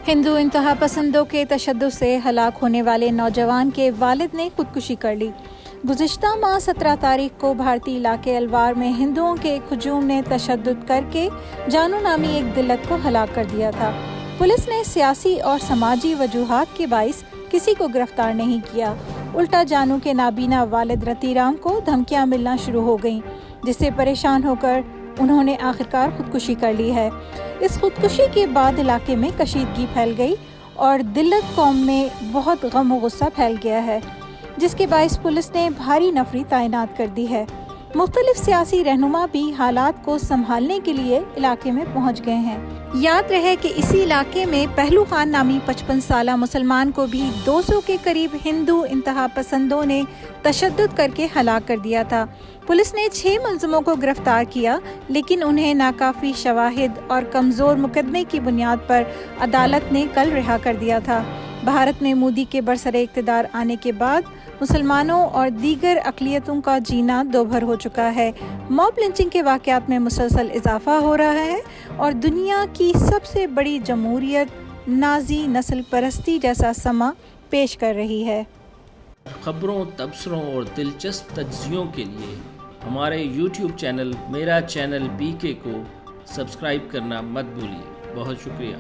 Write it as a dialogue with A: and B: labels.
A: ہندو انتہا پسندوں کے تشدد سے ہلاک ہونے والے نوجوان کے والد نے خودکشی کر لی۔ گزشتہ ماہ 17 تاریخ کو بھارتی علاقے الوار میں ہندوؤں کے ایک ہجوم نے تشدد کر کے جانو نامی ایک دلت کو ہلاک کر دیا تھا۔ پولیس نے سیاسی اور سماجی وجوہات کے باعث کسی کو گرفتار نہیں کیا، الٹا جانو کے نابینا والد رتی رام کو دھمکیاں ملنا شروع ہو گئیں، جس سے پریشان ہو کر انہوں نے آخرکار خودکشی کر لی ہے۔ اس خودکشی کے بعد علاقے میں کشیدگی پھیل گئی اور دلت قوم میں بہت غم و غصہ پھیل گیا ہے، جس کے باعث پولیس نے بھاری نفری تعینات کر دی ہے۔ مختلف سیاسی رہنما بھی حالات کو سنبھالنے کے لیے علاقے میں پہنچ گئے ہیں۔ یاد رہے کہ اسی علاقے میں پہلو خان نامی 55 سالہ مسلمان کو بھی 200 کے قریب ہندو انتہا پسندوں نے تشدد کر کے ہلاک کر دیا تھا۔ پولیس نے 6 ملزموں کو گرفتار کیا، لیکن انہیں ناکافی شواہد اور کمزور مقدمے کی بنیاد پر عدالت نے کل رہا کر دیا تھا۔ بھارت میں مودی کے برسر اقتدار آنے کے بعد مسلمانوں اور دیگر اقلیتوں کا جینا دوبھر ہو چکا ہے۔ موب لنچنگ کے واقعات میں مسلسل اضافہ ہو رہا ہے اور دنیا کی سب سے بڑی جمہوریت نازی نسل پرستی جیسا سما پیش کر رہی ہے۔
B: خبروں، تبصروں اور دلچسپ تجزیوں کے لیے ہمارے YouTube چینل میرا چینل BK کو سبسکرائب کرنا مت بھولیے۔ بہت شکریہ۔